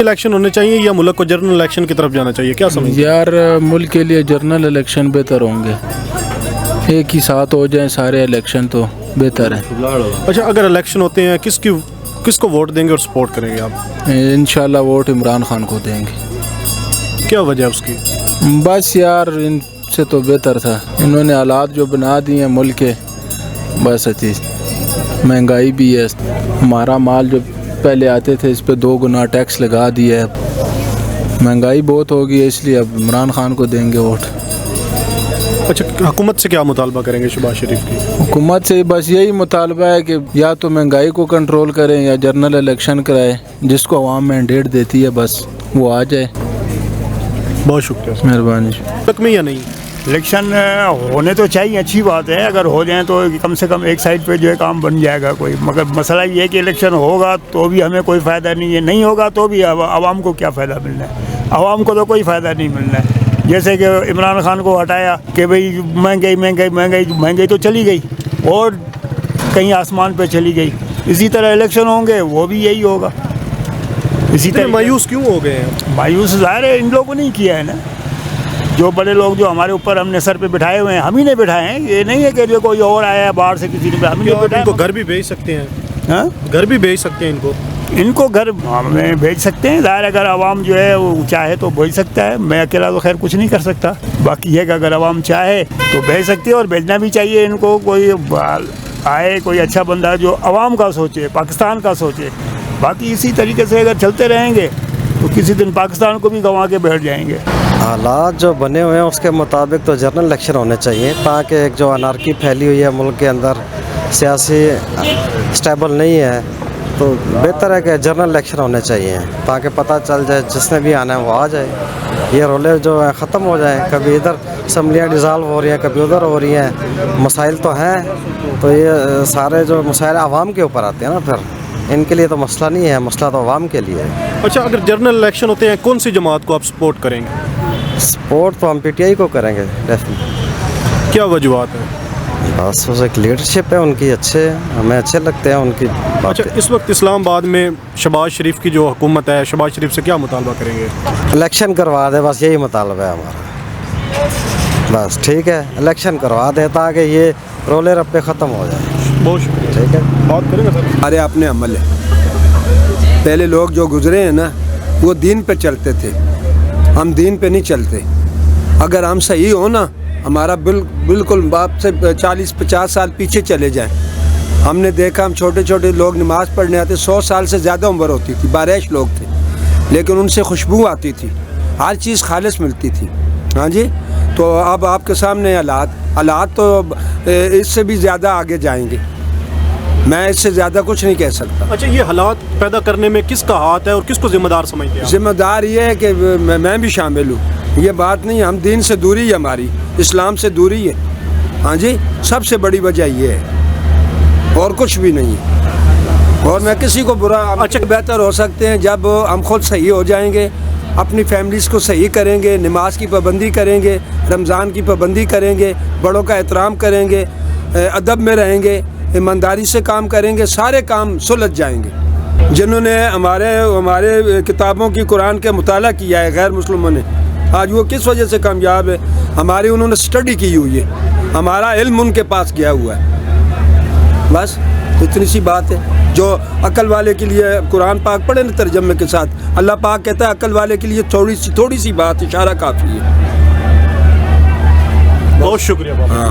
Election होने चाहिए या मुल्क को जनरल इलेक्शन की तरफ जाना चाहिए, क्या समझते हैं? यार मुल्क के लिए जनरल इलेक्शन बेहतर होंगे, एक ही साथ हो जाएं सारे इलेक्शन तो बेहतर है। अच्छा, अगर इलेक्शन होते हैं किसको वोट देंगे और सपोर्ट करेंगे आप? इंशाल्लाह वोट इमरान खान को देंगे। क्या वजह है उसकी? बस यार इनसे तो बेहतर था, इन्होंने हालात जो बना दिए हैं मुल्क के, बस अच्छी महंगाई भी है, हमारा माल जो पहले आते थे इस पे 2 गुना टैक्स लगा दिया है, महंगाई बहुत हो गई है, इसलिए अब इमरान खान को देंगे वोट। अच्छा, हुकूमत से क्या मुतालबा करेंगे शहबाज शरीफ की? हुकूमत से बस यही मुतालबा है कि या तो महंगाई को कंट्रोल करें या जनरल इलेक्शन कराए, जिसको अवाम मैंडेट देती है बस वो आ जाए। बहुत शुक्रिया, मेहरबानी। तक में या नहीं? इलेक्शन होने तो चाहिए, अच्छी बात है, अगर हो जाए तो कम से कम एक साइड पे जो है काम बन जाएगा कोई, मगर मसला ये है कि इलेक्शन होगा तो भी हमें कोई फ़ायदा नहीं है, नहीं होगा तो भी आवाम को क्या फ़ायदा मिलना है, आवाम को तो कोई फ़ायदा नहीं मिलना है। जैसे कि इमरान खान को हटाया कि भाई महंगाई तो चली गई और कहीं आसमान पे चली गई, इसी तरह इलेक्शन होंगे वो भी यही होगा। इसी तरह मायूस क्यों हो गए हैं? मायूस ज़ाहिर है इन लोगों ने ही किया है ना, जो बड़े लोग जो हमारे ऊपर हमने सर पे बिठाए हुए हैं, हम ही ने बिठाए हैं, ये नहीं है कि जो कोई और आया है बाहर से किसी ने, हम ही ने बिठाया। इनको घर भी भेज सकते हैं? हाँ, घर भी भेज सकते हैं इनको घर हमें भेज सकते हैं, ज़ाहिर अगर आवाम जो है वो चाहे तो भेज सकता है, मैं अकेला तो खैर कुछ नहीं कर सकता, बाकी है कि अगर आवाम चाहे तो भेज सकती है और भेजना भी चाहिए इनको। कोई आए कोई अच्छा बंदा जो आवाम का सोचे, पाकिस्तान का सोचे, बाकी इसी तरीके से अगर चलते रहेंगे तो किसी दिन पाकिस्तान को भी गंवा के बैठ जाएंगे। हालात जो बने हुए हैं उसके मुताबिक तो जनरल इलेक्शन होने चाहिए, ताकि एक जो अनारकी फैली हुई है मुल्क के अंदर, सियासी स्टेबल नहीं है, तो बेहतर है कि जनरल इलेक्शन होने चाहिए ताकि पता चल जाए जिसने भी आना है वो आ जाए, ये रोले जो है ख़त्म हो जाए। कभी इधर असम्बलियाँ डिज़ाल्व हो रही हैं, कभी उधर हो रही हैं, मसाइल तो हैं, तो ये सारे जो मसाइल आवाम के ऊपर आते हैं ना, फिर इनके लिए तो मसला नहीं है, मसला तो आवाम के लिए है। अच्छा, अगर जनरल इलेक्शन होते हैं कौन सी जमात को आप सपोर्ट करेंगे? सपोर्ट तो हम PTI को करेंगे डेफिनेटली। क्या वजूहत है? बस उस एक लीडरशिप है उनकी, अच्छे हमें अच्छे लगते हैं उनकी अच्छा, बातें। इस वक्त इस्लामाबाद में शहबाज शरीफ की जो हुकूमत है, शहबाज शरीफ से क्या मुतालबा करेंगे? इलेक्शन करवा दे, बस यही मुतालबा है हमारा, बस ठीक है, इलेक्शन करवा दे ताकि ये रोले रप्पे ख़त्म हो जाए। बहुत शुक्रिया, ठीक है, बात करेंगे सर। हमारे अपने अमल है, पहले लोग जो गुजरे हैं ना वो दीन पे चलते थे, हम दीन पे नहीं चलते। अगर हम सही हो ना, हमारा बिल्कुल बाप से 40-50 साल पीछे चले जाएं, हमने देखा हम छोटे छोटे लोग नमाज़ पढ़ने आते, 100 साल से ज़्यादा उम्र होती थी, बारिश लोग थे, लेकिन उनसे खुशबू आती थी, हर चीज़ खालिस मिलती थी। हाँ जी, तो अब आपके सामने हालात तो इससे भी ज़्यादा आगे जाएंगे, मैं इससे ज़्यादा कुछ नहीं कह सकता। अच्छा, ये हालात पैदा करने में किसका हाथ है और किसको जिम्मेदार समझते हैं? जिम्मेदार ये है कि मैं भी शामिल हूँ, ये बात नहीं, हम दीन से दूरी है, हमारी इस्लाम से दूरी है। हाँ जी, सबसे बड़ी वजह ये है और कुछ भी नहीं है। और मैं किसी को बुरा, अच्छा बेहतर हो सकते हैं जब हम खुद सही हो जाएंगे, अपनी फैमिलीज़ को सही करेंगे, नमाज की पाबंदी करेंगे, रमज़ान की पाबंदी करेंगे, बड़ों का एहतराम करेंगे, अदब में रहेंगे, ईमानदारी से काम करेंगे, सारे काम सुलझ जाएंगे। जिन्होंने हमारे किताबों की कुरान के मुताला किया है गैर मुस्लिमों ने, आज वो किस वजह से कामयाब है? हमारी उन्होंने स्टडी की हुई है, हमारा इल्म उनके पास गया हुआ है, बस इतनी सी बात है। जो अक्ल वाले के लिए कुरान पाक पढ़े ना तर्जमे के साथ, अल्लाह पाक कहता है अक्ल वाले के लिए थोड़ी सी बात, इशारा काफ़ी है। बहुत शुक्रिया बाबा।